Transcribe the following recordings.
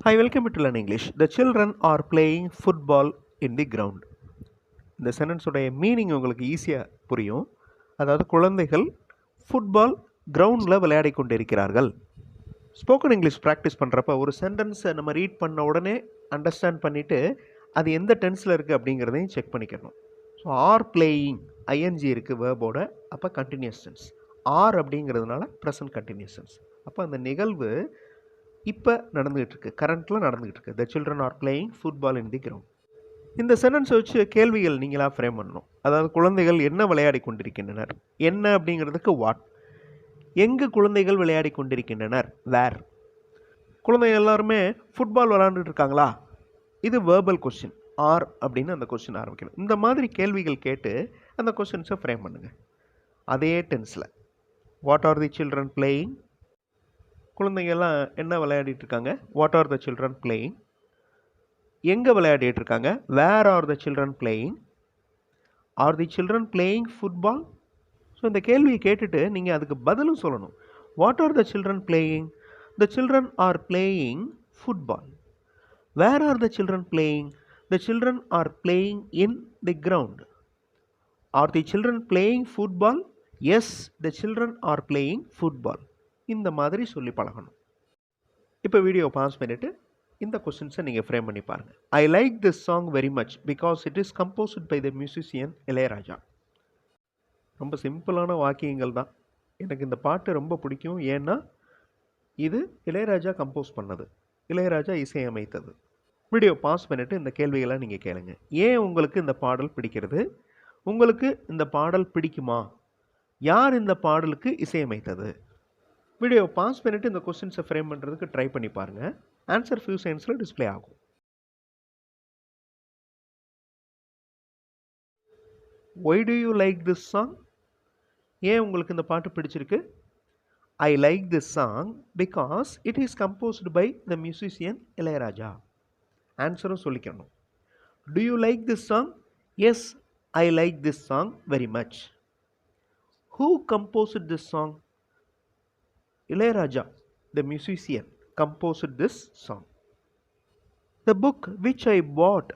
Hi, welcome to Learn English. The children are playing football in the ground. இந்த சென்டென்ஸோடைய meaning உங்களுக்கு ஈஸியாக புரியும். அதாவது குழந்தைகள் ஃபுட்பால் கிரவுண்டில் விளையாடி கொண்டிருக்கிறார்கள். ஸ்போக்கன் இங்கிலீஷ் ப்ராக்டிஸ் பண்ணுறப்ப ஒரு சென்டென்ஸை நம்ம ரீட் பண்ண உடனே அண்டர்ஸ்டாண்ட் பண்ணிவிட்டு அது எந்த டென்ஸில் இருக்குது அப்படிங்கிறதையும் செக் பண்ணிக்கணும். ஸோ ஆர் பிளேயிங் ஐஎன்ஜி இருக்குது வேர்போட, அப்போ கண்டினியூஸ் டென்ஸ். ஆர் அப்படிங்கிறதுனால ப்ரெசன்ட் கண்டினியூஸ் டென்ஸ். அப்போ அந்த நிகழ்வு இப்போ நடந்துகிட்டு இருக்கு, கரண்ட்டில் நடந்துகிட்டு இருக்கு. த children are playing football in the ground. இந்த சென்டென்ஸை வச்சு கேள்விகள் நீங்களாக ஃப்ரேம் பண்ணணும். அதாவது குழந்தைகள் என்ன விளையாடி கொண்டிருக்கின்றனர், என்ன அப்படிங்கிறதுக்கு வாட், எங்கு குழந்தைகள் விளையாடி கொண்டிருக்கின்றனர், வேர். குழந்தைகள் எல்லாருமே ஃபுட்பால் விளையாண்டுட்டு இருக்காங்களா, இது வேர்பல் கொஸ்டின். ஆர் அப்படின்னு அந்த கொஸ்டின் ஆரம்பிக்கணும். இந்த மாதிரி கேள்விகள் கேட்டு அந்த கொஸ்டின்ஸை ஃப்ரேம் பண்ணுங்கள். அதே டென்ஸில் what are the children playing, குழந்தைங்கள்லாம் என்ன விளையாடிட்டு இருக்காங்க, what are the children playing. எங்கே விளையாடிட்டு இருக்காங்க, where are the children playing. Are the children playing football. So இந்த கேள்வியை கேட்டுட்டு நீங்கள் அதுக்கு பதிலும் சொல்லணும். What are the children playing, the children are playing football. Where are the children playing, the children are playing in the ground. Are the children playing football, yes the children are playing football. இந்த மாதிரி சொல்லி பழகணும். இப்போ video pass பண்ணிவிட்டு இந்த கொஸ்டின்ஸை நீங்கள் frame பண்ணி பாருங்கள். I like this song very much because it is composed by the musician Ilaiyaraaja. ரொம்ப சிம்பிளான வாக்கியங்கள் தான். எனக்கு இந்த பாட்டு ரொம்ப பிடிக்கும், ஏன்னா இது இளையராஜா கம்போஸ் பண்ணது, இளையராஜா இசையமைத்தது. வீடியோ பாஸ் பண்ணிவிட்டு இந்த கேள்விகளை நீங்கள் கேளுங்க. ஏன் உங்களுக்கு இந்த பாடல் பிடிக்கிறது, உங்களுக்கு இந்த பாடல் பிடிக்குமா, யார் இந்த பாடலுக்கு இசையமைத்தது. வீடியோ பாஸ் பண்ணிவிட்டு இந்த கொஸ்டின்ஸை ஃப்ரேம் பண்ணுறதுக்கு ட்ரை பண்ணி பாருங்கள். ஆன்சர் ஃபியூ செகண்ட்ஸில் டிஸ்பிளே ஆகும். Why do you like this song, ஏன் உங்களுக்கு இந்த பாட்டு பிடிச்சிருக்கு. I like this song because it is composed by the musician Ilaiyaraaja. ஆன்சரும் சொல்லிக்கணும். Do you like this song, yes I like this song very much. Who composed this song, Ilayaraja, the musician, composed this song. The book which I bought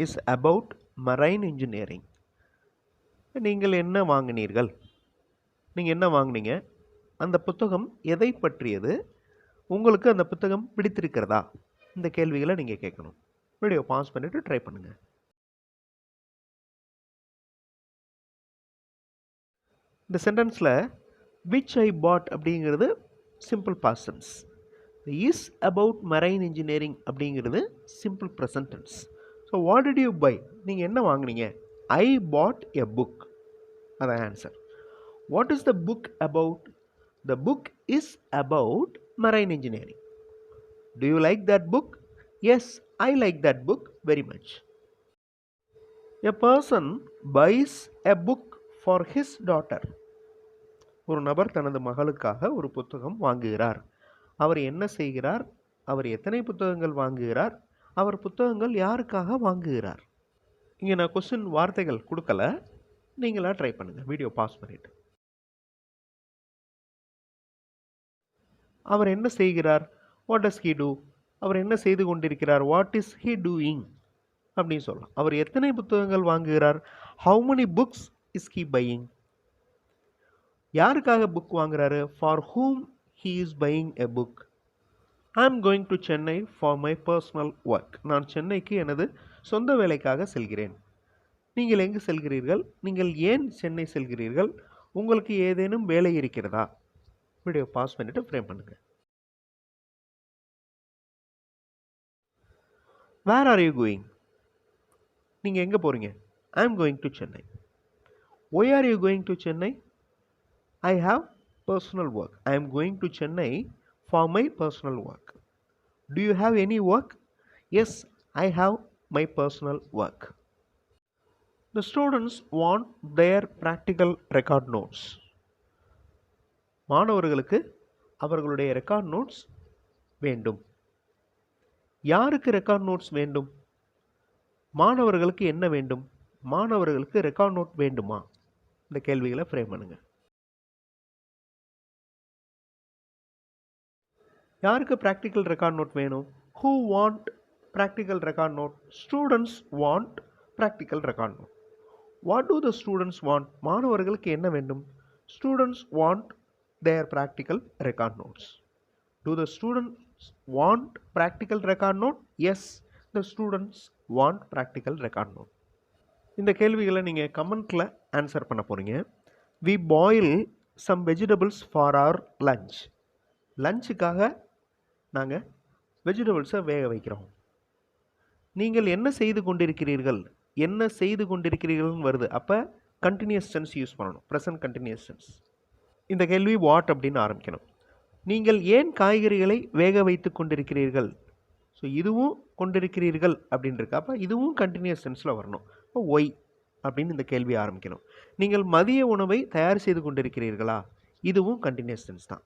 is about marine engineering. நீங்கள் என்ன வாங்கினீர்கள், நீங்கள் என்ன வாங்கினீங்க, அந்த புத்தகம் எதை பற்றியது, உங்களுக்கு அந்த புத்தகம் பிடித்திருக்கிறதா. இந்த கேள்விகளை நீங்கள் கேட்கணும். வீடியோ பாஸ் பண்ணிவிட்டு ட்ரை பண்ணுங்கள். இந்த சென்டென்ஸில் which I bought அப்படிங்கிறது simple past tense. Is about marine engineering அப்படிங்கிறது simple present tense. So what did you buy, நீங்கள் என்ன வாங்கினீங்க. ஐ பாட் எ புக், அதான் answer. What is the book about, the book is about marine engineering. Do you like that book, yes I like that book very much. A person buys a book for his daughter. ஒரு நபர் தனது மகளுக்காக ஒரு புத்தகம் வாங்குகிறார். அவர் என்ன செய்கிறார், அவர் எத்தனை புத்தகங்கள் வாங்குகிறார், அவர் புத்தகங்கள் யாருக்காக வாங்குகிறார். இங்கே நான் கொஸ்டின் வார்த்தைகள் கொடுக்கல, நீங்களா ட்ரை பண்ணுங்கள். வீடியோ பாஸ் பண்ணிட்டு. அவர் என்ன செய்கிறார், வாட் டஸ் ஹி டூ, அவர் என்ன செய்து கொண்டிருக்கிறார், வாட் இஸ் ஹி டூயிங் அப்படின்னு சொல்லலாம். அவர் எத்தனை புத்தகங்கள் வாங்குகிறார், how many books is he buying. யாருக்காக புக் வாங்குறாரு, for whom he is buying a book. I am going to Chennai for my personal work. நான் சென்னைக்கு எனது சொந்த வேலைக்காக செல்கிறேன். நீங்கள் எங்கு செல்கிறீர்கள், நீங்கள் ஏன் சென்னை செல்கிறீர்கள், உங்களுக்கு ஏதேனும் வேலை இருக்கிறதா. வீடியோ பாஸ் பண்ணிட்டு ஃப்ரேம் பண்ணுங்க. வேர் ஆர் யூ கோயிங், நீங்கள் எங்கே போகிறீங்க. I am going to Chennai. Why are you going to Chennai, I have personal work. I am going to Chennai for my personal work. Do you have any work? Yes, I have my personal work. The students want their practical record notes. மாணவர்களுக்கு அவர்களுடைய record notes வேண்டும். யாருக்கு record notes வேண்டும், மாணவர்களுக்கு என்ன வேண்டும், மாணவர்களுக்கு record note வேண்டுமா. இந்த கேள்விகளை ஃப்ரேம் பண்ணுங்கள். யாருக்கு ப்ராக்டிக்கல் ரெக்கார்ட் நோட் வேணும்? Who want practical record note? Students want practical record note. What do the students want? மாணவர்களுக்கு என்ன வேண்டும்? Students want their practical record notes. Do the students want practical record note? Yes, the students want practical record note. இந்த கேள்விகளை நீங்கள் கமெண்ட்டில் answer பண்ண போகிறீங்க. We boil some vegetables for our lunch. லஞ்சுக்காக நாங்கள் வெஜிடபிள்ஸை வேக வைக்கிறோம். நீங்கள் என்ன செய்து கொண்டிருக்கிறீர்கள்? என்ன செய்து கொண்டிருக்கிறீர்கள்னு வருது. அப்போ கண்டினியூஸ் டென்ஸ் யூஸ் பண்ணணும், ப்ரெசன்ட் கண்டினியூஸ் டென்ஸ். இந்த கேள்வி வாட் அப்படின்னு ஆரம்பிக்கணும். நீங்கள் ஏன் காய்கறிகளை வேக வைத்து கொண்டிருக்கிறீர்கள்? ஸோ இதுவும் கொண்டிருக்கிறீர்கள் அப்படின்னு இருக்கு. அப்போ இதுவும் கண்டினியூஸ் டென்ஸில் வரணும். இப்போ ஒய் அப்படின்னு இந்த கேள்வி ஆரம்பிக்கணும். நீங்கள் மதிய உணவை தயார் செய்து கொண்டிருக்கிறீர்களா? இதுவும் கண்டினியூஸ் டென்ஸ் தான்,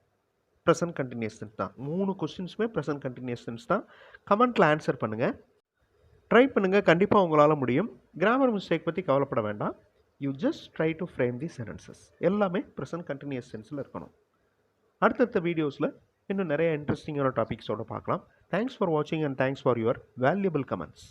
ப்ரெசன்ட் கண்டினியூஸ் டென்ஸ் தான். 3 கொஸ்டின்ஸுமே ப்ரெசன்ட் கண்டினியூஸ் டென்ஸ் தான். கமெண்ட்டில் ஆன்சர் பண்ணுங்கள், ட்ரை பண்ணுங்கள், கண்டிப்பாக உங்களால் முடியும். கிராமர் மிஸ்டேக் பற்றி கவலைப்பட வேண்டாம். You just try to frame the sentences. எல்லாமே ப்ரெசன்ட் கண்டினியூஸ் டென்ஸில் இருக்கணும். அடுத்தடுத்த வீடியோஸில் இன்னும் நிறைய இன்ட்ரெஸ்டிங்கான டாபிக்ஸோடு பார்க்கலாம். தேங்க்ஸ் ஃபார் வாட்சிங் and thanks for your valuable comments.